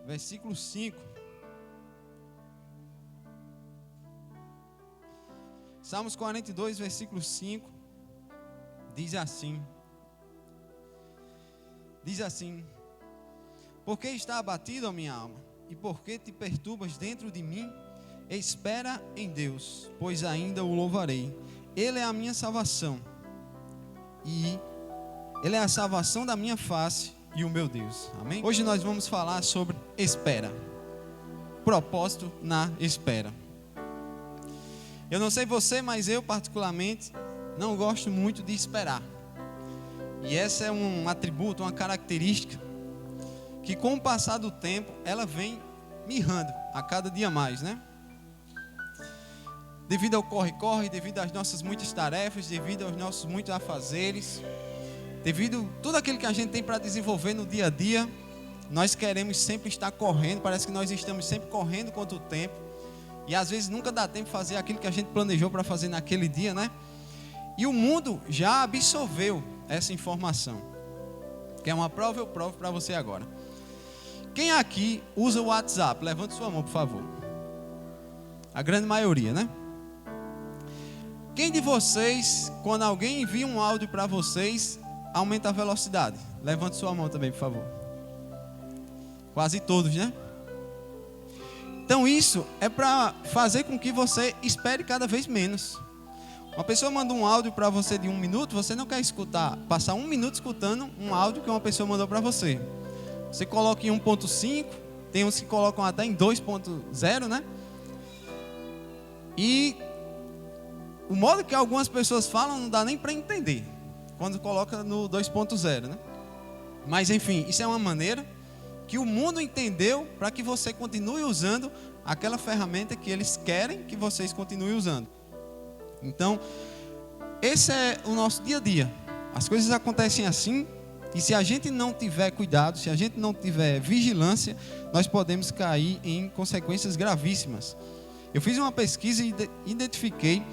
versículo 5. Salmos 42, versículo 5, diz assim: por que está abatido a minha alma? E por que te perturbas dentro de mim? Espera em Deus, pois ainda o louvarei. Ele é a minha salvação, e Ele é a salvação da minha face e o meu Deus. Amém? Hoje nós vamos falar sobre espera. Propósito na espera. Eu não sei você, mas eu particularmente não gosto muito de esperar. E essa é um atributo, uma característica que com o passar do tempo ela vem mirrando a cada dia mais, né? Devido ao corre-corre, devido às nossas muitas tarefas, devido aos nossos muitos afazeres, devido a tudo aquilo que a gente tem para desenvolver no dia a dia, nós queremos sempre estar correndo, parece que nós estamos sempre correndo contra o tempo. E às vezes nunca dá tempo de fazer aquilo que a gente planejou para fazer naquele dia, né? E o mundo já absorveu essa informação. Quer uma prova? Eu provo para você agora. Quem aqui usa o WhatsApp? Levante sua mão, por favor. A grande maioria, né? Quem de vocês, quando alguém envia um áudio para vocês, aumenta a velocidade? Levante sua mão também, por favor. Quase todos, né? Então isso é para fazer com que você espere cada vez menos. Uma pessoa manda um áudio para você de 1 minuto, você não quer escutar, passar 1 minuto escutando um áudio que uma pessoa mandou para você. Você coloca em 1.5, tem uns que colocam até em 2.0, né? E o modo que algumas pessoas falam não dá nem para entender quando coloca no 2.0, né? Mas enfim, isso é uma maneira que o mundo entendeu para que você continue usando aquela ferramenta que eles querem que vocês continuem usando. Então, esse é o nosso dia a dia. As coisas acontecem assim, e se a gente não tiver cuidado, se a gente não tiver vigilância, nós podemos cair em consequências gravíssimas. Eu fiz uma pesquisa e identifiquei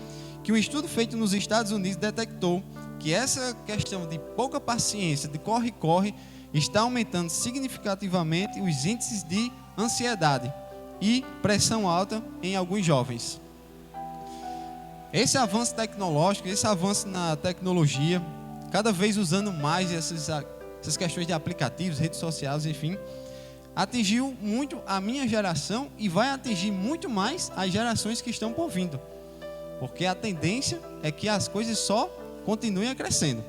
que um estudo feito nos Estados Unidos detectou que essa questão de pouca paciência, de corre-corre, está aumentando significativamente os índices de ansiedade e pressão alta em alguns jovens. Esse avanço tecnológico, esse avanço na tecnologia, cada vez usando mais essas questões de aplicativos, redes sociais, enfim, atingiu muito a minha geração e vai atingir muito mais as gerações que estão por vindo. Porque a tendência é que as coisas só continuem crescendo.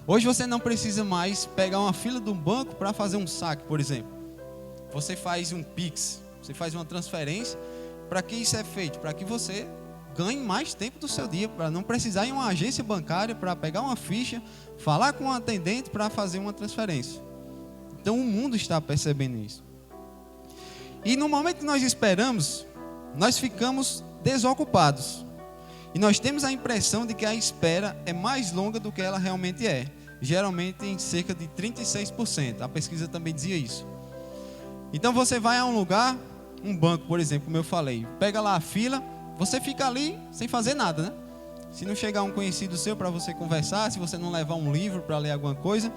Hoje você não precisa mais pegar uma fila de um banco para fazer um saque, por exemplo. Você faz um Pix, você faz uma transferência. Para que isso é feito? Para que você ganhe mais tempo do seu dia, para não precisar ir em uma agência bancária para pegar uma ficha, falar com um atendente para fazer uma transferência. Então o mundo está percebendo isso. E no momento que nós esperamos, nós ficamos desocupados. E nós temos a impressão de que a espera é mais longa do que ela realmente é. Geralmente em cerca de 36%. A pesquisa também dizia isso. Então você vai a um lugar, um banco, por exemplo, como eu falei. Pega lá a fila, você fica ali sem fazer nada, né? Se não chegar um conhecido seu para você conversar, se você não levar um livro para ler alguma coisa.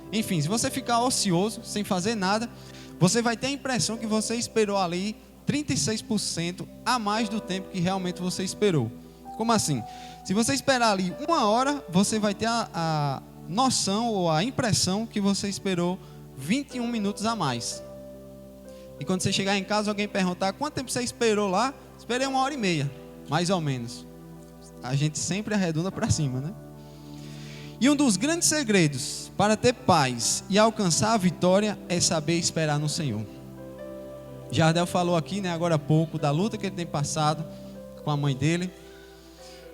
Enfim, se você ficar ocioso, sem fazer nada, você vai ter a impressão que você esperou ali 36% a mais do tempo que realmente você esperou. Como assim? Se você esperar ali 1 hora, você vai ter a noção ou a impressão que você esperou 21 minutos a mais. E quando você chegar em casa, alguém perguntar quanto tempo você esperou lá, esperei 1h30, mais ou menos. A gente sempre arredonda para cima, né? E um dos grandes segredos para ter paz e alcançar a vitória é saber esperar no Senhor. Jardel falou aqui, né, agora há pouco, da luta que ele tem passado com a mãe dele.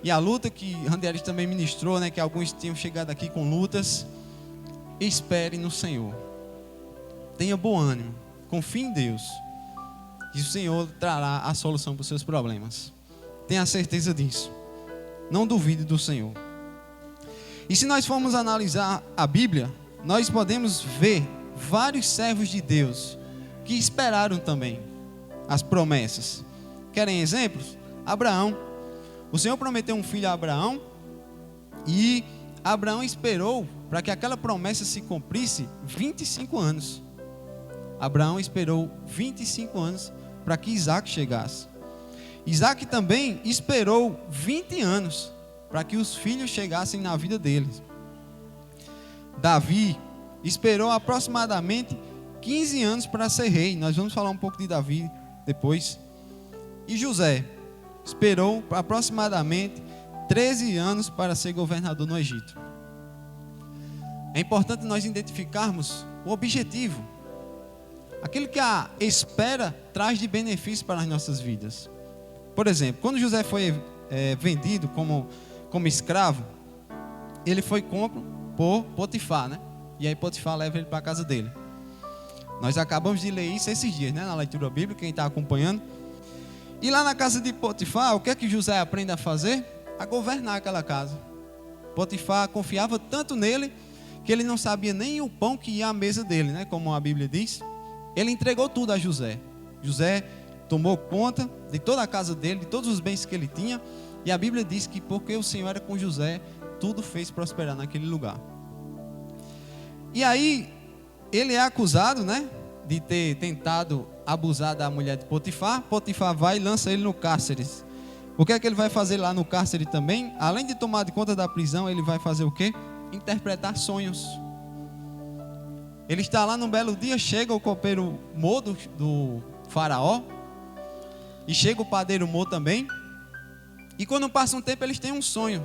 E a luta que Randeris também ministrou, né, que alguns tinham chegado aqui com lutas. Espere no Senhor. Tenha bom ânimo. Confie em Deus. E o Senhor trará a solução para os seus problemas. Tenha certeza disso. Não duvide do Senhor. E se nós formos analisar a Bíblia, nós podemos ver vários servos de Deus que esperaram também as promessas. Querem exemplos? Abraão. O Senhor prometeu um filho a Abraão e Abraão esperou para que aquela promessa se cumprisse 25 anos. Abraão esperou 25 anos para que Isaac chegasse. Isaac também esperou 20 anos para que os filhos chegassem na vida deles. Davi esperou aproximadamente 15 anos para ser rei. Nós vamos falar um pouco de Davi depois. E José esperou aproximadamente 13 anos para ser governador no Egito. É importante nós identificarmos o objetivo, aquilo que a espera traz de benefício para as nossas vidas. Por exemplo, quando José foi vendido como escravo, ele foi compro por Potifar, né? E aí Potifar leva ele para a casa dele. Nós acabamos de ler isso esses dias, né? Na leitura bíblica, quem está acompanhando. E lá na casa de Potifar, o que é que José aprende a fazer? A governar aquela casa. Potifar confiava tanto nele que ele não sabia nem o pão que ia à mesa dele, né? Como a Bíblia diz. Ele entregou tudo a José. José tomou conta de toda a casa dele, de todos os bens que ele tinha. E a Bíblia diz que porque o Senhor era com José, tudo fez prosperar naquele lugar. E aí, ele é acusado, né, de ter tentado abusar da mulher de Potifar. Potifar vai e lança ele no cárcere. O que é que ele vai fazer lá no cárcere também? Além de tomar de conta da prisão, ele vai fazer o quê? Interpretar sonhos. Ele está lá num belo dia, chega o copeiro Mô do faraó, e chega o padeiro Mô também, e quando passa um tempo eles têm um sonho.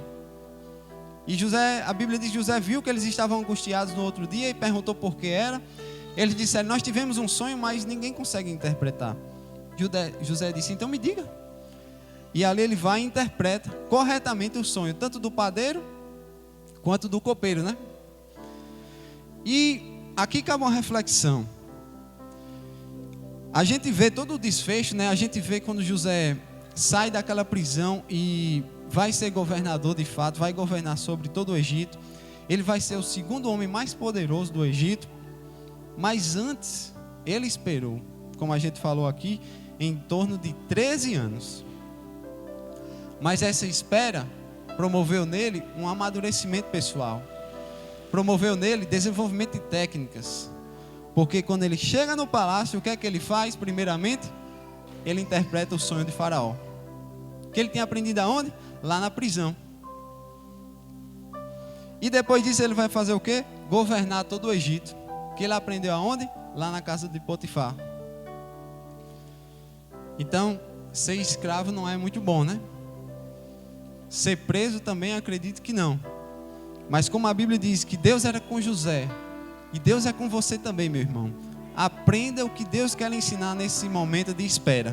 E José, a Bíblia diz que José viu que eles estavam angustiados no outro dia e perguntou por que era. Eles disseram: nós tivemos um sonho, mas ninguém consegue interpretar. José disse: então me diga. E ali ele vai e interpreta corretamente o sonho, tanto do padeiro quanto do copeiro, né? E aqui cabe uma reflexão. A gente vê todo o desfecho, né? A gente vê quando José sai daquela prisão e vai ser governador de fato, vai governar sobre todo o Egito. Ele vai ser o segundo homem mais poderoso do Egito. Mas antes, ele esperou, como a gente falou aqui, em torno de 13 anos. Mas essa espera promoveu nele um amadurecimento pessoal. Promoveu nele desenvolvimento de técnicas. Porque quando ele chega no palácio, o que é que ele faz? Primeiramente, ele interpreta o sonho de Faraó. Que ele tinha aprendido aonde? Lá na prisão. E depois disso ele vai fazer o quê? Governar todo o Egito. Que ele aprendeu aonde? Lá na casa de Potifar. Então, ser escravo não é muito bom, né? Ser preso também acredito que não. Mas como a Bíblia diz que Deus era com José, e Deus é com você também, meu irmão, aprenda o que Deus quer lhe ensinar nesse momento de espera.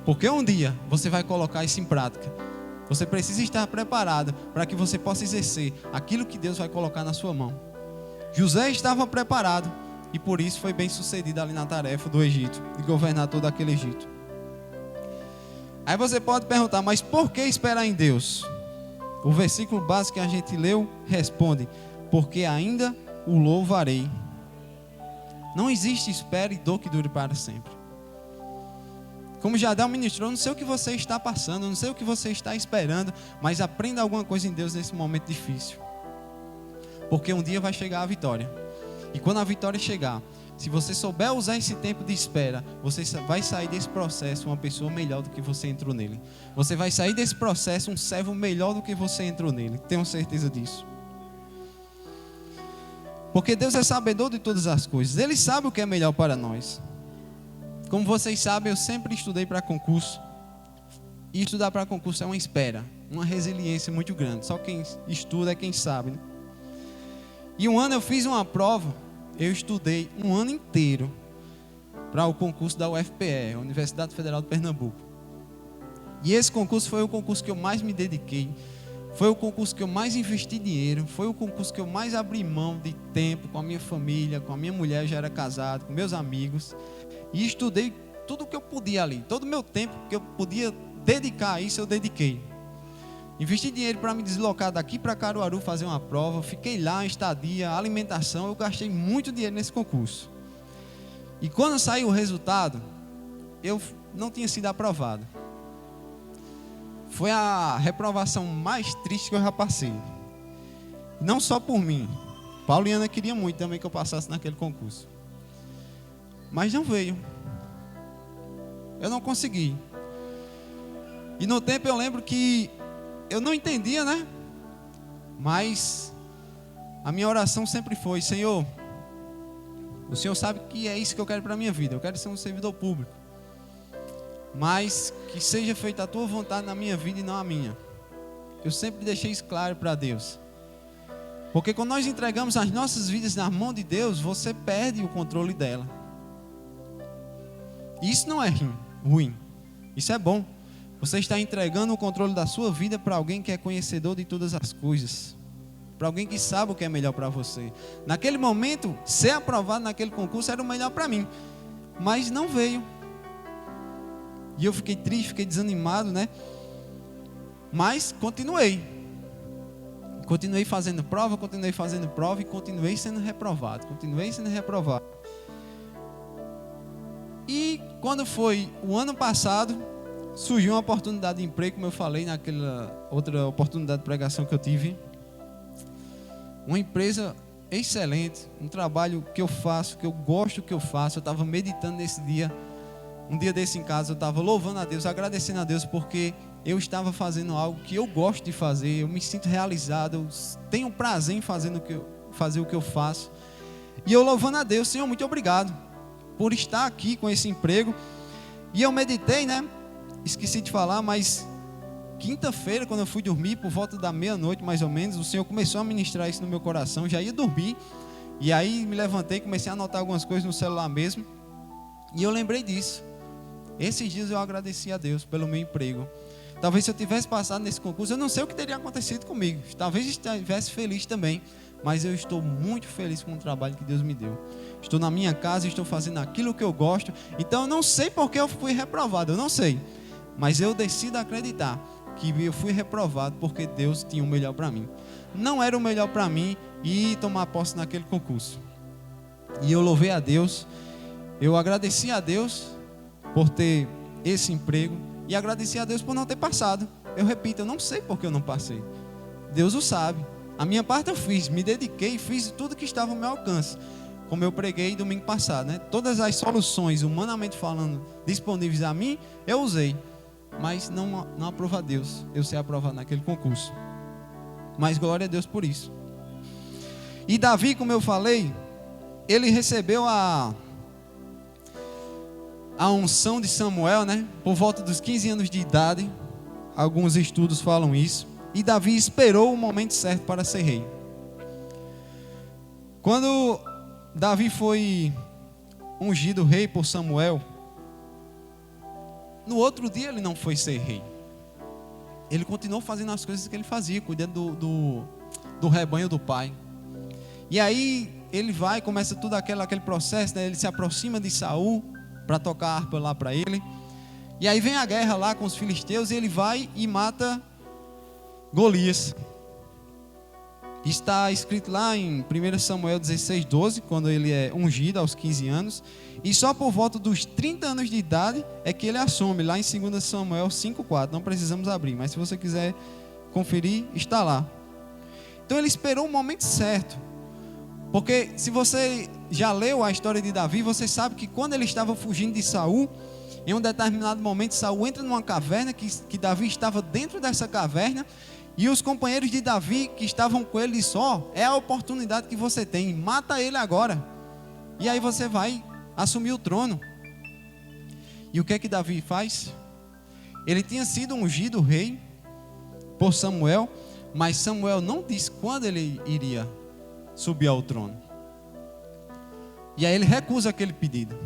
Porque um dia você vai colocar isso em prática. Você precisa estar preparado para que você possa exercer aquilo que Deus vai colocar na sua mão. José estava preparado e por isso foi bem sucedido ali na tarefa do Egito, de governar todo aquele Egito. Aí você pode perguntar, mas por que esperar em Deus? O versículo básico que a gente leu responde: porque ainda o louvarei. Não existe espera e dor que dure para sempre. Como Jadel ministrou, não sei o que você está passando, não sei o que você está esperando, mas aprenda alguma coisa em Deus nesse momento difícil. Porque um dia vai chegar a vitória. E quando a vitória chegar, se você souber usar esse tempo de espera, você vai sair desse processo uma pessoa melhor do que você entrou nele. Você vai sair desse processo um servo melhor do que você entrou nele. Tenho certeza disso. Porque Deus é sabedor de todas as coisas. Ele sabe o que é melhor para nós. Como vocês sabem, eu sempre estudei para concurso. E estudar para concurso é uma espera, uma resiliência muito grande. Só quem estuda é quem sabe, né? E um ano eu fiz uma prova. Eu estudei um ano inteiro para o concurso da UFPE, Universidade Federal de Pernambuco. E esse concurso foi o concurso que eu mais me dediquei. Foi o concurso que eu mais investi dinheiro. Foi o concurso que eu mais abri mão de tempo com a minha família, com a minha mulher, já era casado, com meus amigos. E estudei tudo o que eu podia ali. Todo o meu tempo que eu podia dedicar a isso, eu dediquei. Investi dinheiro para me deslocar daqui para Caruaru fazer uma prova. Fiquei lá, estadia, alimentação. Eu gastei muito dinheiro nesse concurso. E quando saiu o resultado, eu não tinha sido aprovado. Foi a reprovação mais triste que eu já passei. Não só por mim. Paulo e Ana queriam muito também que eu passasse naquele concurso. mas não veio. Eu não consegui. E no tempo eu lembro que eu não entendia, né? Mas a minha oração sempre foi: Senhor, o Senhor sabe que é isso que eu quero para a minha vida. Eu quero ser um servidor público. Mas que seja feita a tua vontade na minha vida e não a minha. Eu sempre deixei isso claro para Deus. Porque quando nós entregamos as nossas vidas na mão de Deus, você perde o controle dela. Isso não é ruim. Isso é bom. Você está entregando o controle da sua vida para alguém que é conhecedor de todas as coisas. Para alguém que sabe o que é melhor para você. Naquele momento, ser aprovado naquele concurso era o melhor para mim. Mas não veio. E eu fiquei triste, fiquei desanimado, né? Mas continuei. Continuei fazendo prova e continuei sendo reprovado. E quando foi o ano passado, surgiu uma oportunidade de emprego, como eu falei naquela outra oportunidade de pregação que eu tive. Uma empresa excelente, um trabalho que eu faço, que eu gosto que eu faço. Eu estava meditando nesse dia, um dia desse em casa, eu estava louvando a Deus, agradecendo a Deus, porque eu estava fazendo algo que eu gosto de fazer, eu me sinto realizado, eu tenho prazer em fazer o que eu faço. E eu louvando a Deus: Senhor, muito obrigado por estar aqui com esse emprego. E eu meditei, né? Esqueci de falar, mas quinta-feira, quando eu fui dormir, por volta da meia-noite mais ou menos, o Senhor começou a ministrar isso no meu coração. Já ia dormir, e aí me levantei, comecei a anotar algumas coisas no celular mesmo, e eu lembrei disso. Esses dias eu agradeci a Deus pelo meu emprego. Talvez se eu tivesse passado nesse concurso, eu não sei o que teria acontecido comigo. Talvez estivesse feliz também, mas eu estou muito feliz com o trabalho que Deus me deu. Estou na minha casa, estou fazendo aquilo que eu gosto. Então eu não sei porque eu fui reprovado, eu não sei. Mas eu decido acreditar que eu fui reprovado porque Deus tinha o melhor para mim. Não era o melhor para mim ir tomar posse naquele concurso. E eu louvei a Deus, eu agradeci a Deus por ter esse emprego e agradeci a Deus por não ter passado. Eu repito, eu não sei porque eu não passei. Deus o sabe. A minha parte eu fiz, me dediquei, fiz tudo que estava ao meu alcance. Como eu preguei domingo passado, né? Todas as soluções, humanamente falando, disponíveis a mim, eu usei. Mas não aprova a Deus eu ser aprovado naquele concurso. Mas glória a Deus por isso. E Davi, como eu falei, ele recebeu a unção de Samuel, né? Por volta dos 15 anos de idade. Alguns estudos falam isso. E Davi esperou o momento certo para ser rei. Quando Davi foi ungido rei por Samuel, no outro dia ele não foi ser rei. Ele continuou fazendo as coisas que ele fazia, cuidando do rebanho do pai. E aí ele vai, começa tudo aquele processo, né? Ele se aproxima de Saul para tocar a harpa lá para ele. E aí vem a guerra lá com os filisteus e ele vai e mata Golias. Está escrito lá em 1 Samuel 16:12, quando ele é ungido aos 15 anos. E só por volta dos 30 anos de idade é que ele assume, lá em 2 Samuel 5:4. Não precisamos abrir, mas se você quiser conferir, está lá. Então ele esperou o momento certo. Porque se você já leu a história de Davi, você sabe que quando ele estava fugindo de Saul, em um determinado momento Saul entra numa caverna, que Davi estava dentro dessa caverna. E os companheiros de Davi que estavam com ele dizem: é a oportunidade que você tem, mata ele agora. E aí você vai assumir o trono. E o que é que Davi faz? Ele tinha sido ungido rei por Samuel, mas Samuel não disse quando ele iria subir ao trono. E aí ele recusa aquele pedido.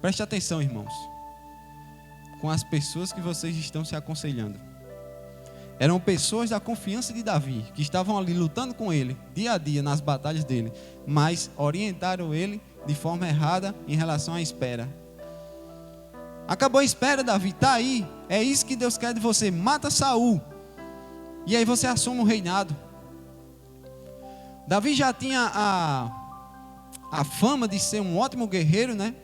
Preste atenção, irmãos, com as pessoas que vocês estão se aconselhando. Eram pessoas da confiança de Davi, que estavam ali lutando com ele, dia a dia, nas batalhas dele, mas orientaram ele de forma errada em relação à espera. Acabou a espera, Davi, está aí, é isso que Deus quer de você, mata Saul, e aí você assume o reinado. Davi já tinha a fama de ser um ótimo guerreiro, né?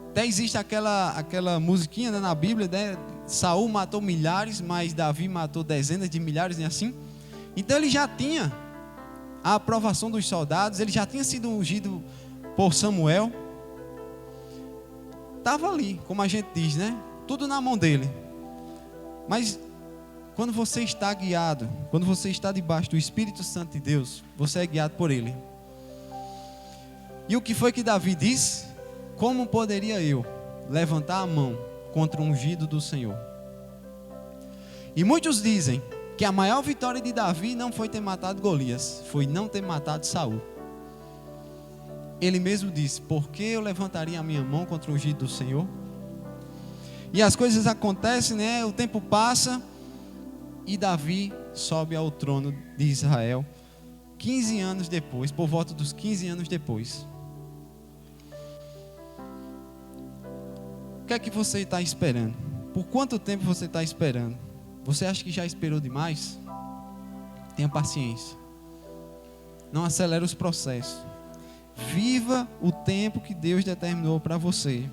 Até existe aquela musiquinha, né, na Bíblia, né? Saul matou milhares, mas Davi matou dezenas de milhares, e assim. Então ele já tinha a aprovação dos soldados, ele já tinha sido ungido por Samuel. estava ali, como a gente diz, né? Tudo na mão dele. Mas quando você está guiado, quando você está debaixo do Espírito Santo de Deus, você é guiado por ele. E o que foi que Davi disse? Como poderia eu levantar a mão contra o ungido do Senhor? E muitos dizem que a maior vitória de Davi não foi ter matado Golias, foi não ter matado Saul. Ele mesmo disse: por que eu levantaria a minha mão contra o ungido do Senhor? E as coisas acontecem, né? O tempo passa e Davi sobe ao trono de Israel 15 anos depois, por volta dos 15 anos depois. O que é que você está esperando? Por quanto tempo você está esperando? Você acha que já esperou demais? Tenha paciência. Não acelere os processos. Viva o tempo que Deus determinou para você.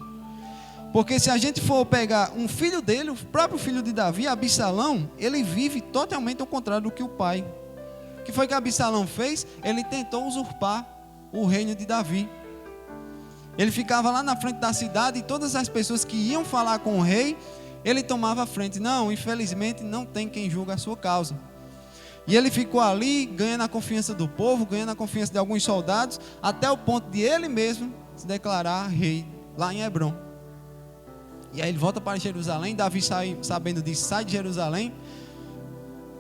Porque se a gente for pegar um filho dele, o próprio filho de Davi, Absalão, ele vive totalmente ao contrário do que o pai. O que foi que Absalão fez? Ele tentou usurpar o reino de Davi. Ele ficava lá na frente da cidade e todas as pessoas que iam falar com o rei, ele tomava a frente. Não, infelizmente não tem quem julgue a sua causa. E ele ficou ali, ganhando a confiança do povo, ganhando a confiança de alguns soldados, até o ponto de ele mesmo se declarar rei lá em Hebrom. E aí ele volta para Jerusalém, Davi sabendo disso, sai de Jerusalém,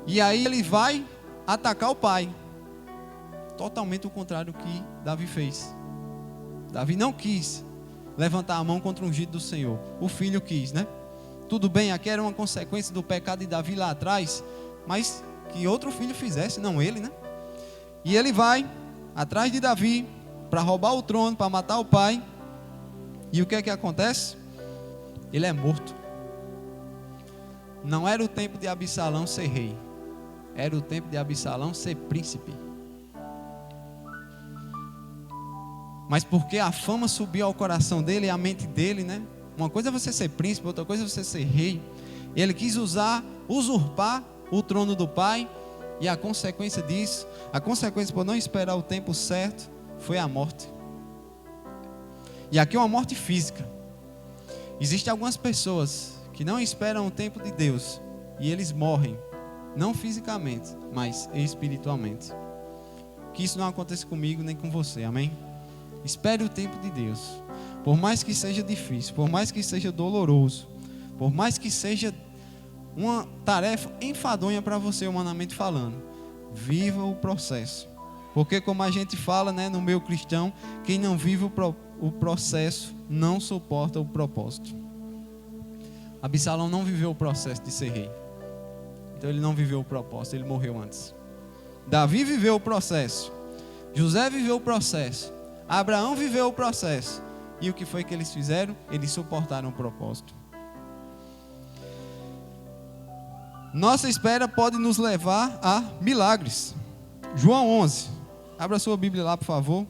e aí ele vai atacar o pai. Totalmente o contrário do que Davi fez. Davi não quis levantar a mão contra o ungido do Senhor. O filho quis, né? Tudo bem, aqui era uma consequência do pecado de Davi lá atrás, mas que outro filho fizesse, não ele, né? E ele vai atrás de Davi para roubar o trono, para matar o pai. E o que é que acontece? Ele é morto. Não era o tempo de Absalão ser rei, era o tempo de Absalão ser príncipe. Mas porque a fama subiu ao coração dele e à mente dele, né? Uma coisa é você ser príncipe, outra coisa é você ser rei. Ele quis usurpar o trono do pai, e a consequência disso, a consequência por não esperar o tempo certo, foi a morte. E aqui é uma morte física. Existem algumas pessoas que não esperam o tempo de Deus e eles morrem, não fisicamente, mas espiritualmente. Que isso não aconteça comigo nem com você, amém? Espere o tempo de Deus. Por mais que seja difícil, por mais que seja doloroso, por mais que seja uma tarefa enfadonha para você, humanamente falando, viva o processo. Porque como a gente fala, né, no meio cristão, quem não vive o processo não suporta o propósito. Absalão não viveu o processo de ser rei, então ele não viveu o propósito, ele morreu antes. Davi viveu o processo, José viveu o processo, Abraão viveu o processo. E o que foi que eles fizeram? Eles suportaram o propósito. Nossa espera pode nos levar a milagres. João 11. Abra sua Bíblia lá, por favor.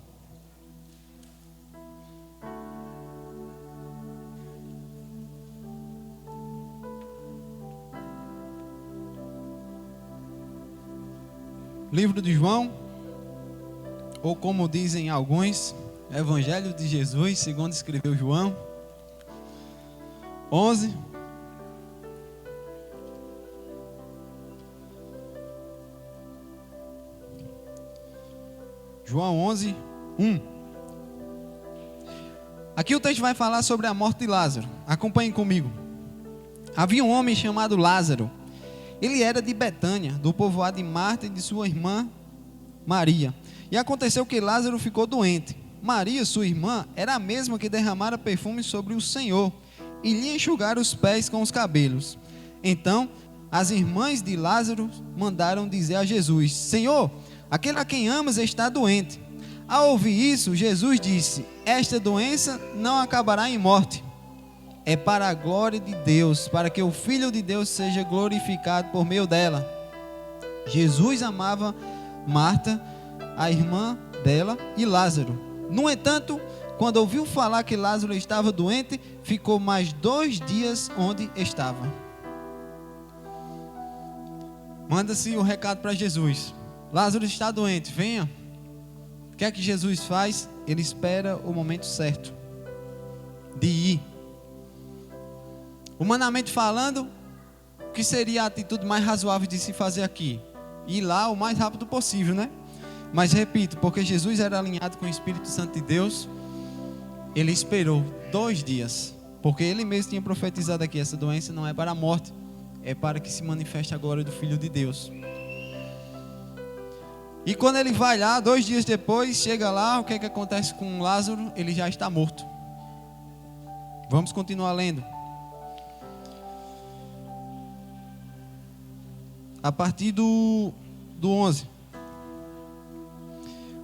Livro de João, ou como dizem alguns, Evangelho de Jesus, segundo escreveu João. 11. João 11, 1. Aqui o texto vai falar sobre a morte de Lázaro. Acompanhem comigo. Havia um homem chamado Lázaro. Ele era de Betânia, do povoado de Marta e de sua irmã Maria. E aconteceu que Lázaro ficou doente. Maria, sua irmã, era a mesma que derramara perfume sobre o Senhor e lhe enxugara os pés com os cabelos. Então, as irmãs de Lázaro mandaram dizer a Jesus: Senhor, aquele a quem amas está doente. Ao ouvir isso, Jesus disse: esta doença não acabará em morte. É para a glória de Deus, para que o Filho de Deus seja glorificado por meio dela. Jesus amava Marta, a irmã dela, e Lázaro. No entanto, quando ouviu falar que Lázaro estava doente, ficou mais 2 dias onde estava. Manda-se o recado para Jesus: Lázaro está doente, venha. O que é que Jesus faz? Ele espera o momento certo de ir. Humanamente falando, o que seria a atitude mais razoável de se fazer aqui? Ir lá o mais rápido possível, né? Mas repito, porque Jesus era alinhado com o Espírito Santo de Deus, ele esperou 2 dias. Porque ele mesmo tinha profetizado aqui, essa doença não é para a morte, é para que se manifeste a glória do Filho de Deus. E quando ele vai lá, 2 dias depois, chega lá, o que é que acontece com Lázaro? Ele já está morto. Vamos continuar lendo. A partir do 11.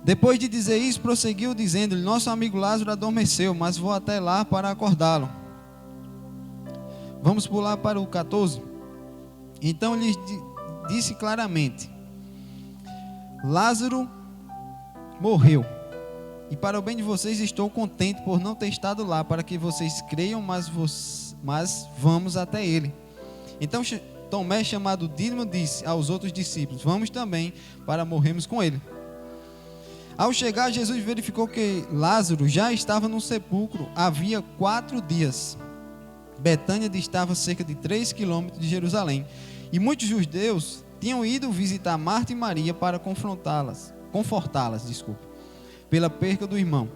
Depois de dizer isso, prosseguiu dizendo-lhe: nosso amigo Lázaro adormeceu, mas vou até lá para acordá-lo. Vamos pular para o 14. Então lhes disse claramente: Lázaro morreu, e para o bem de vocês estou contente por não ter estado lá, para que vocês creiam, mas vamos até ele. Então Tomé, chamado Dídimo, disse aos outros discípulos: vamos também, para morrermos com ele. Ao chegar, Jesus verificou que Lázaro já estava no sepulcro havia 4 dias. Betânia distava cerca de 3 quilômetros de Jerusalém, e muitos judeus tinham ido visitar Marta e Maria para confortá-las, pela perca do irmão.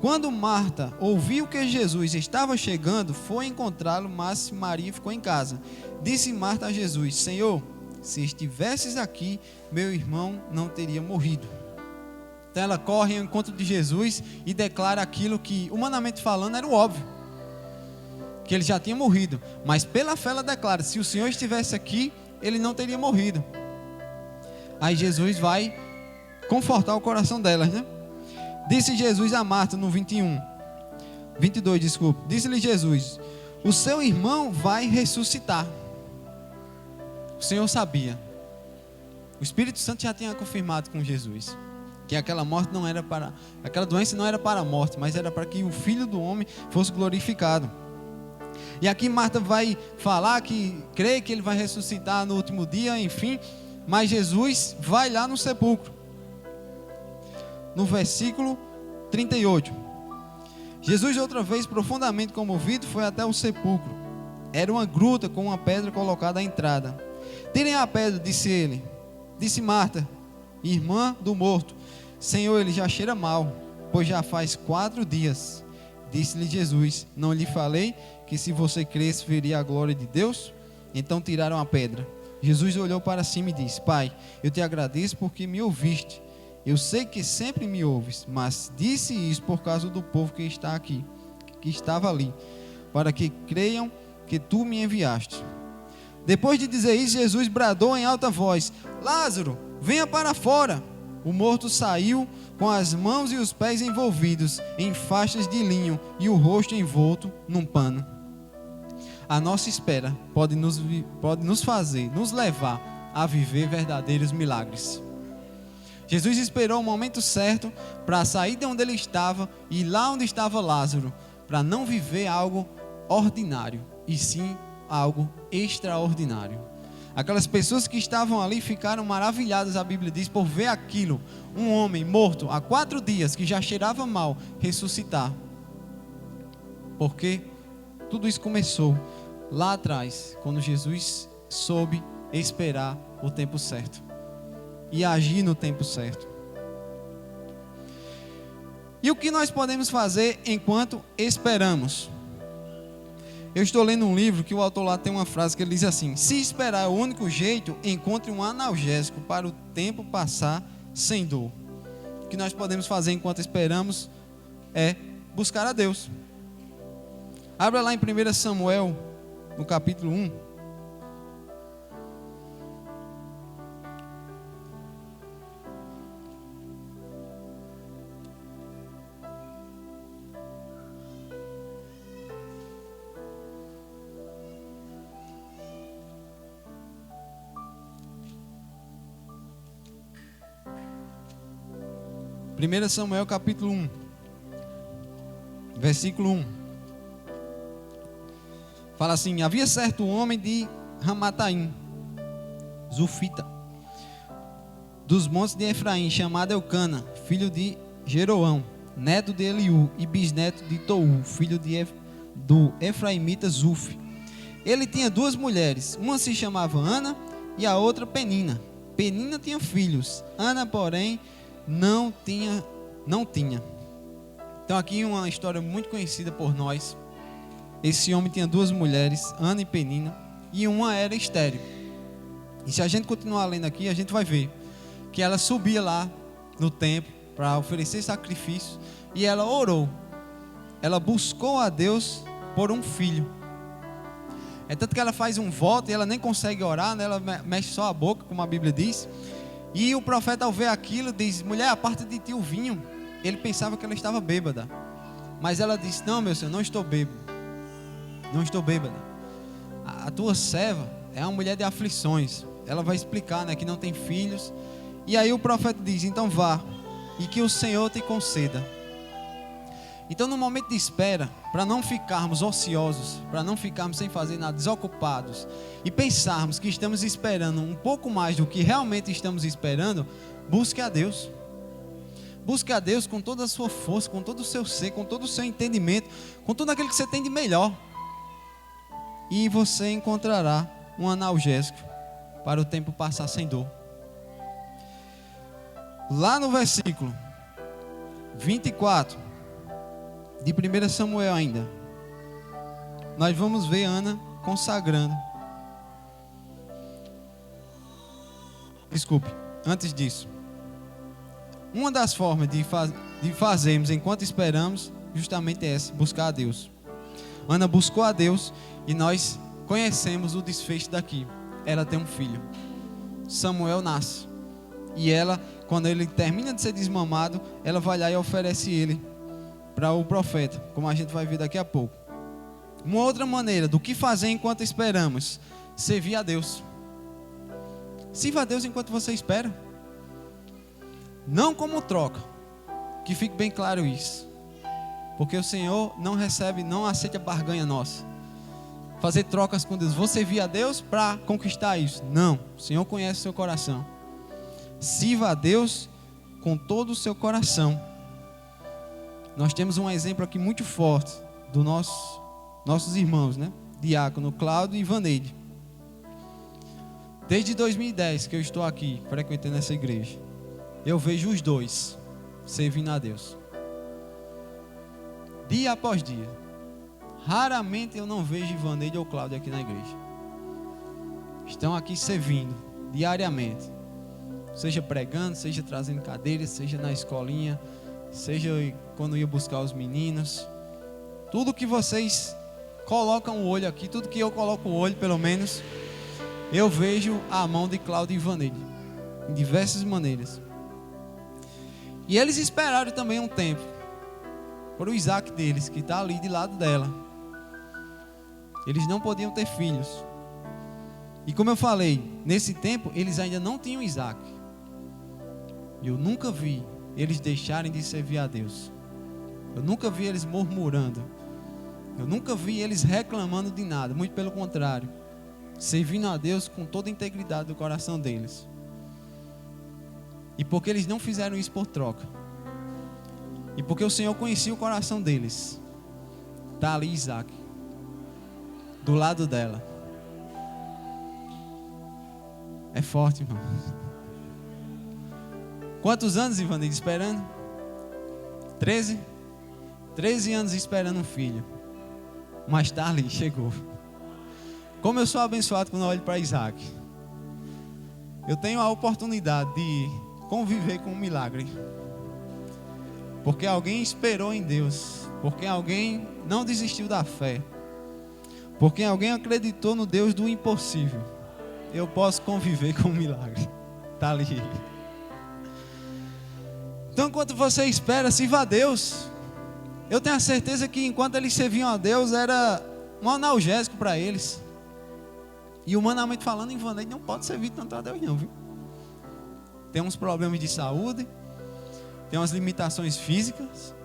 Quando Marta ouviu que Jesus estava chegando, foi encontrá-lo, mas Maria ficou em casa. Disse Marta a Jesus: Senhor, se estivesses aqui, meu irmão não teria morrido. Então ela corre ao encontro de Jesus e declara aquilo que, humanamente falando, era o óbvio, que ele já tinha morrido. Mas pela fé ela declara: se o Senhor estivesse aqui, ele não teria morrido. Aí Jesus vai confortar o coração delas, né? Disse Jesus a Marta no 22, desculpe. Disse-lhe Jesus: o seu irmão vai ressuscitar. O Senhor sabia. O Espírito Santo já tinha confirmado com Jesus que aquela morte não era para, aquela doença não era para a morte, mas era para que o Filho do Homem fosse glorificado. E aqui Marta vai falar que crê que ele vai ressuscitar no último dia, enfim, mas Jesus vai lá no sepulcro. No versículo 38. Jesus, outra vez profundamente comovido, foi até o sepulcro. Era uma gruta com uma pedra colocada à entrada. Tirem a pedra, disse ele. Disse Marta, irmã do morto: Senhor, ele já cheira mal, pois já faz 4 dias. Disse-lhe Jesus: não lhe falei que se você cresce veria a glória de Deus? Então tiraram a pedra. Jesus olhou para cima e disse: Pai, eu te agradeço porque me ouviste. Eu sei que sempre me ouves, mas disse isso por causa do povo que está aqui, que estava ali, para que creiam que tu me enviaste. Depois de dizer isso, Jesus bradou em alta voz: Lázaro, venha para fora. O morto saiu com as mãos e os pés envolvidos em faixas de linho e o rosto envolto num pano. A nossa espera pode nos fazer, nos levar a viver verdadeiros milagres. Jesus esperou o momento certo para sair de onde ele estava e ir lá onde estava Lázaro, para não viver algo ordinário, e sim algo extraordinário. Aquelas pessoas que estavam ali ficaram maravilhadas, a Bíblia diz, por ver aquilo, um homem morto há 4 dias, que já cheirava mal, ressuscitar. Porque tudo isso começou lá atrás, quando Jesus soube esperar o tempo certo e agir no tempo certo. E o que nós podemos fazer enquanto esperamos? Eu estou lendo um livro que o autor lá tem uma frase que ele diz assim: se esperar é o único jeito, encontre um analgésico para o tempo passar sem dor. O que nós podemos fazer enquanto esperamos é buscar a Deus. Abra lá em 1 Samuel, no capítulo 1. Primeiro Samuel capítulo 1, versículo 1. Fala assim: havia certo homem de Ramataim, Zufita, dos montes de Efraim, chamado Eucana, filho de Jeroão, neto de Eliú e bisneto de Tou, filho do Efraimita Zuf. ele tinha 2 mulheres, uma se chamava Ana e a outra Penina. Penina tinha filhos, Ana, porém, não tinha. Então aqui uma história muito conhecida por nós. Esse homem tinha 2 mulheres, Ana e Penina, e uma era estéril. E se a gente continuar lendo aqui, a gente vai ver que ela subia lá no templo para oferecer sacrifícios, e ela orou. Ela buscou a Deus por um filho. É tanto que ela faz um voto e ela nem consegue orar, né? Ela mexe só a boca, como a Bíblia diz. E o profeta, ao ver aquilo, diz: mulher, aparta de ti o vinho. Ele pensava que ela estava bêbada, mas ela disse: não, meu Senhor, não estou bêbado. Não estou bêbada. A tua serva é uma mulher de aflições. Ela vai explicar, né, que não tem filhos. E aí o profeta diz: então vá, e que o Senhor te conceda. Então, no momento de espera, para não ficarmos ociosos, para não ficarmos sem fazer nada, desocupados, e pensarmos que estamos esperando um pouco mais do que realmente estamos esperando, busque a Deus. Busque a Deus com toda a sua força, com todo o seu ser, com todo o seu entendimento, com tudo aquilo que você tem de melhor. E você encontrará um analgésico para o tempo passar sem dor. Lá no versículo 24 de 1 Samuel ainda, nós vamos ver Ana consagrando. Desculpe, antes disso, uma das formas de fazermos enquanto esperamos, justamente é essa: buscar a Deus. Ana buscou a Deus e nós conhecemos o desfecho daqui. Ela tem um filho. Samuel nasce. E ela, quando ele termina de ser desmamado, ela vai lá e oferece ele para o profeta, como a gente vai ver daqui a pouco. Uma outra maneira do que fazer enquanto esperamos: servir a Deus. Sirva a Deus enquanto você espera. Não como troca, que fique bem claro isso, porque o Senhor não recebe, não aceita barganha nossa. Fazer trocas com Deus, vou servir a Deus para conquistar isso. Não, o Senhor conhece o seu coração. Sirva a Deus com todo o seu coração. Nós temos um exemplo aqui muito forte dos nossos irmãos, né? Diácono Cláudio e Vaneide. Desde 2010 que eu estou aqui frequentando essa igreja, eu vejo os dois servindo a Deus, dia após dia. Raramente eu não vejo Ivaneide ou Cláudio aqui na igreja. Estão aqui servindo diariamente, seja pregando, seja trazendo cadeiras, seja na escolinha, seja quando ia buscar os meninos. Tudo que vocês colocam o olho aqui, tudo que eu coloco o olho, pelo menos, eu vejo a mão de Cláudio e Ivaneide em diversas maneiras. E eles esperaram também um tempo para o Isaac deles, que está ali de lado dela. Eles não podiam ter filhos. E como eu falei, nesse tempo eles ainda não tinham Isaac. Eu nunca vi eles deixarem de servir a Deus. Eu nunca vi eles murmurando. Eu nunca vi eles reclamando de nada. Muito pelo contrário, servindo a Deus com toda a integridade do coração deles. E porque eles não fizeram isso por troca, e porque o Senhor conhecia o coração deles, está ali Isaac do lado dela. É forte, irmão. Quantos anos, Ivaneide, esperando? 13? 13 anos esperando um filho. Mas está ali, chegou. Como eu sou abençoado quando eu olho para Isaac. Eu tenho a oportunidade de conviver com um milagre. Porque alguém esperou em Deus. Porque alguém não desistiu da fé. Porque alguém acreditou no Deus do impossível. Eu posso conviver com um milagre. Está ali. Então, enquanto você espera, sirva a Deus. Eu tenho a certeza que enquanto eles serviam a Deus, era um analgésico para eles. E humanamente falando, Ivaneide não pode servir tanto a Deus não, viu? Tem uns problemas de saúde, tem umas limitações físicas,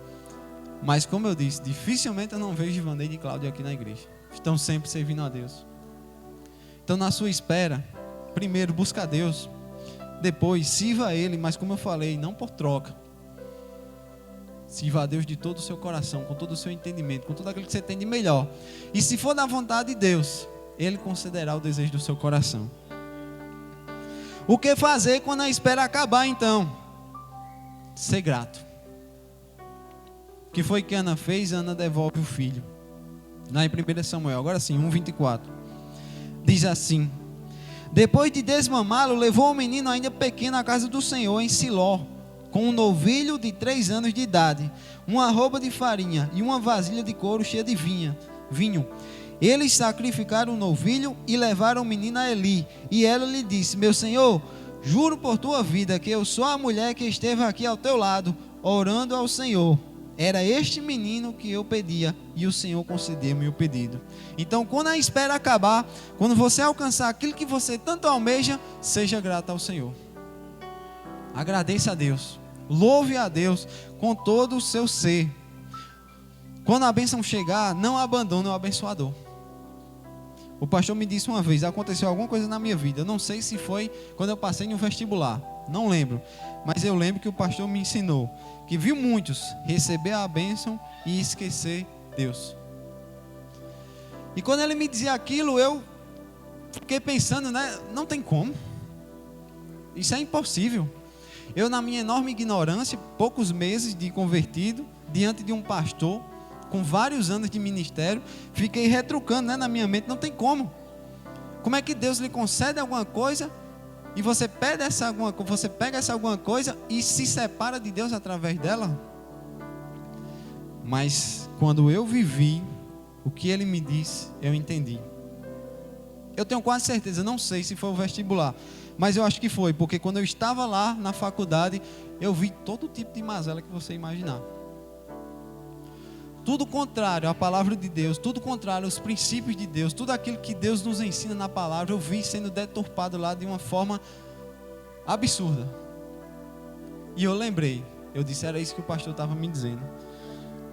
mas como eu disse, dificilmente eu não vejo Ivaneide e Cláudio aqui na igreja. Estão sempre servindo a Deus. Então, na sua espera, primeiro busca a Deus, depois sirva a Ele, mas como eu falei, não por troca. Sirva a Deus de todo o seu coração, com todo o seu entendimento, com tudo aquilo que você tem de melhor. E se for da vontade de Deus, Ele concederá o desejo do seu coração. O que fazer quando a espera acabar, então? Ser grato. O que foi que Ana fez? Ana devolve o filho. Lá em 1 Samuel, agora sim, 1:24. Diz assim: depois de desmamá-lo, levou o menino ainda pequeno à casa do Senhor em Siló, com um novilho de 3 anos de idade, uma arroba de farinha e uma vasilha de couro cheia de vinho. Eles sacrificaram o novilho e levaram o menino a Eli. E ela lhe disse: meu senhor, juro por tua vida que eu sou a mulher que esteve aqui ao teu lado, orando ao Senhor. Era este menino que eu pedia, e o Senhor concedeu-me o pedido. Então, quando a espera acabar, quando você alcançar aquilo que você tanto almeja, seja grato ao Senhor. Agradeça a Deus. Louve a Deus com todo o seu ser. Quando a bênção chegar, não abandone o abençoador. O pastor me disse uma vez, aconteceu alguma coisa na minha vida. Eu não sei se foi quando eu passei no vestibular. Não lembro. Mas eu lembro que o pastor me ensinou que viu muitos receber a bênção e esquecer Deus. E quando ele me dizia aquilo, eu fiquei pensando, né? Não tem como. Isso é impossível. Eu, na minha enorme ignorância, poucos meses de convertido, diante de um pastor, com vários anos de ministério, fiquei retrucando, né, na minha mente, não tem como. Como é que Deus lhe concede alguma coisa e você pega essa alguma coisa e se separa de Deus através dela? Mas quando eu vivi o que ele me disse, eu entendi. Eu tenho quase certeza, não sei se foi o vestibular, mas eu acho que foi, porque quando eu estava lá na faculdade, eu vi todo tipo de mazela que você imaginar. Tudo contrário à palavra de Deus, tudo contrário aos princípios de Deus, tudo aquilo que Deus nos ensina na palavra, eu vi sendo deturpado lá de uma forma absurda. E eu lembrei, eu disse, era isso que o pastor estava me dizendo.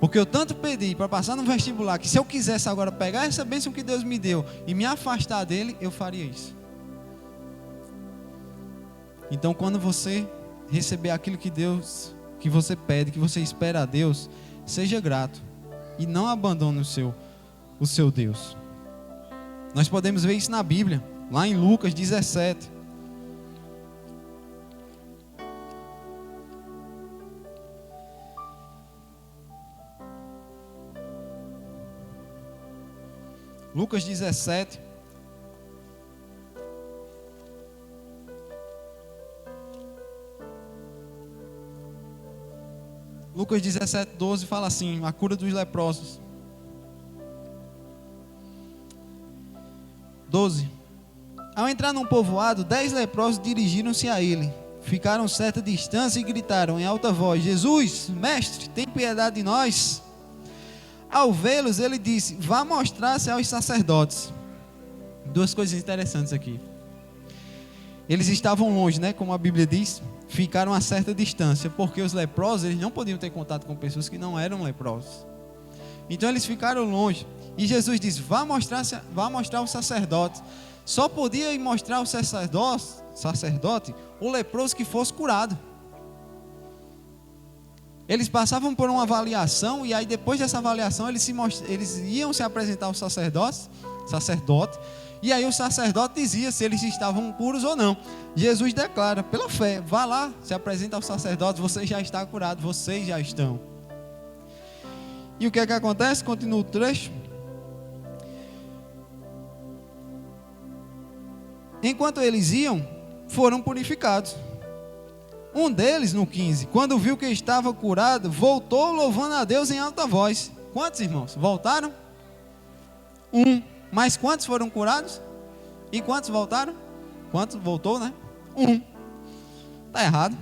Porque eu tanto pedi para passar no vestibular, que se eu quisesse agora pegar essa bênção que Deus me deu e me afastar dele, eu faria isso. Então, quando você receber aquilo que você pede, que você espera a Deus, seja grato. E não abandone o seu Deus. Nós podemos ver isso na Bíblia, lá em Lucas 17. Lucas 17. Lucas 17, 12 fala assim, a cura dos leprosos. 12. Ao entrar num povoado, 10 leprosos dirigiram-se a ele. Ficaram certa distância e gritaram em alta voz: Jesus, mestre, tem piedade de nós. Ao vê-los, ele disse: vá mostrar-se aos sacerdotes. Duas coisas interessantes aqui. Eles estavam longe, né? Como a Bíblia diz, ficaram a certa distância, porque os leprosos, eles não podiam ter contato com pessoas que não eram leprosos. Então eles ficaram longe. E Jesus disse: vá mostrar aos sacerdotes. Só podia ir mostrar ao sacerdote o leproso que fosse curado. Eles passavam por uma avaliação, e aí depois dessa avaliação eles iam se apresentar ao sacerdote, e aí o sacerdote dizia se eles estavam puros ou não. Jesus declara, pela fé, vá lá, se apresenta ao sacerdote, você já está curado, vocês já estão. E o que é que acontece? Continua o trecho. Enquanto eles iam, foram purificados. Um deles, no 15, quando viu que estava curado, voltou louvando a Deus em alta voz. Quantos irmãos? Voltaram? Um. Mas quantos foram curados? E quantos voltaram? Quantos voltou, né? Um. Está errado.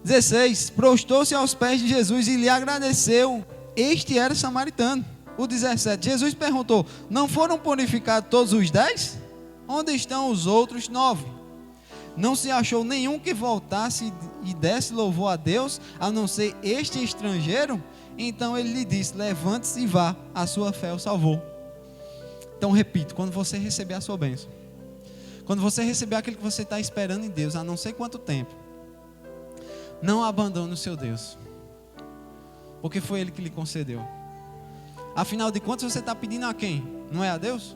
16. Prostou-se aos pés de Jesus e lhe agradeceu. Este era samaritano. O 17. Jesus perguntou: não foram purificados todos os 10? Onde estão os outros 9? Não se achou nenhum que voltasse e desse louvor a Deus, a não ser este estrangeiro? Então ele lhe disse: levante-se e vá, a sua fé o salvou. Então repito, quando você receber a sua bênção, quando você receber aquilo que você está esperando em Deus, a não sei quanto tempo, não abandone o seu Deus, porque foi Ele que lhe concedeu. Afinal de contas, você está pedindo a quem? Não é a Deus?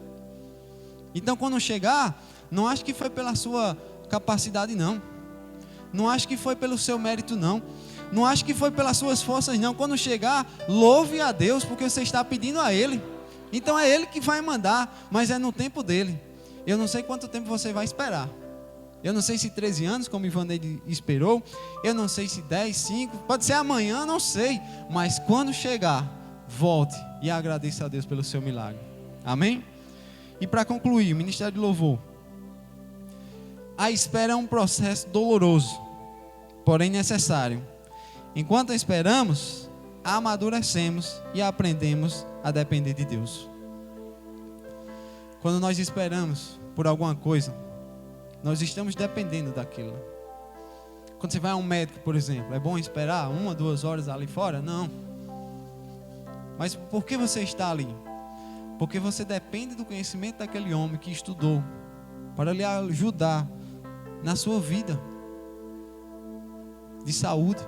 Então, quando chegar, não ache que foi pela sua capacidade, não. Não ache que foi pelo seu mérito, não. Não ache que foi pelas suas forças, não. Quando chegar, louve a Deus, porque você está pedindo a Ele. Então é Ele que vai mandar, mas é no tempo dEle. Eu não sei quanto tempo você vai esperar. Eu não sei se 13 anos, como Ivaneide esperou. Eu não sei se 10, 5. Pode ser amanhã, não sei. Mas quando chegar, volte e agradeça a Deus pelo seu milagre. Amém? E para concluir, o Ministério de Louvor. A espera é um processo doloroso, porém necessário. Enquanto esperamos, amadurecemos e aprendemos a depender de Deus. Quando nós esperamos por alguma coisa, nós estamos dependendo daquilo. Quando você vai a um médico, por exemplo, é bom esperar 1, 2 horas ali fora? Não. Mas por que você está ali? Porque você depende do conhecimento daquele homem que estudou para lhe ajudar na sua vida de saúde.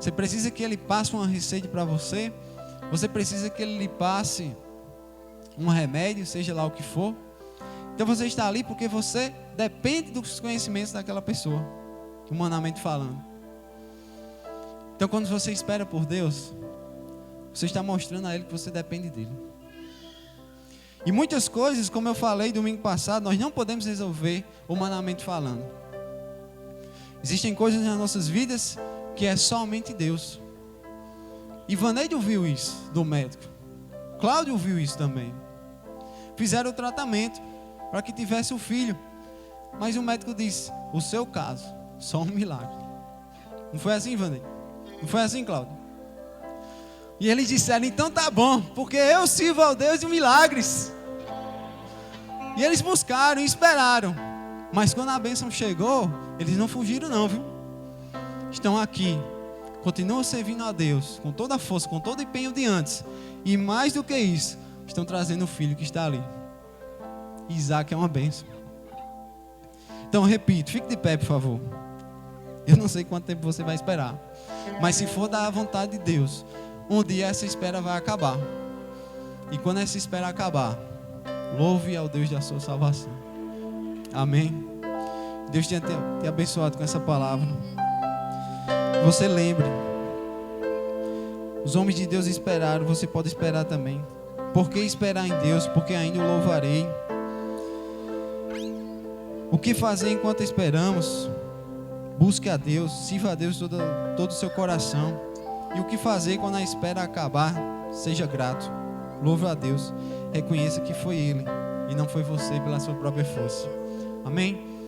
Você precisa que ele passe uma receita para você. Você precisa que ele lhe passe um remédio, seja lá o que for. Então você está ali porque você depende dos conhecimentos daquela pessoa, humanamente falando. Então quando você espera por Deus, você está mostrando a Ele que você depende dEle. E muitas coisas, como eu falei domingo passado, nós não podemos resolver humanamente falando. Existem coisas nas nossas vidas que é somente Deus. Ivaneide ouviu isso do médico. Cláudio ouviu isso também. Fizeram o tratamento para que tivesse o filho. Mas o médico disse, o seu caso, só um milagre. Não foi assim, Ivaneide? Não foi assim, Cláudio? E eles disseram, então tá bom, porque eu sirvo ao Deus de milagres. E eles buscaram e esperaram. Mas quando a bênção chegou, eles não fugiram não, viu? Estão aqui, continuam servindo a Deus, com toda a força, com todo o empenho de antes. E mais do que isso, estão trazendo o filho que está ali. Isaac é uma bênção. Então repito, fique de pé por favor. Eu não sei quanto tempo você vai esperar. Mas se for da vontade de Deus, um dia essa espera vai acabar. E quando essa espera acabar, louve ao Deus da sua salvação. Amém. Deus tenha te abençoado com essa palavra. Você lembre, os homens de Deus esperaram, você pode esperar também. Por que esperar em Deus? Porque ainda o louvarei. O que fazer enquanto esperamos? Busque a Deus, sirva a Deus todo o seu coração. E o que fazer quando a espera acabar? Seja grato, louve a Deus, reconheça que foi Ele e não foi você pela sua própria força. Amém?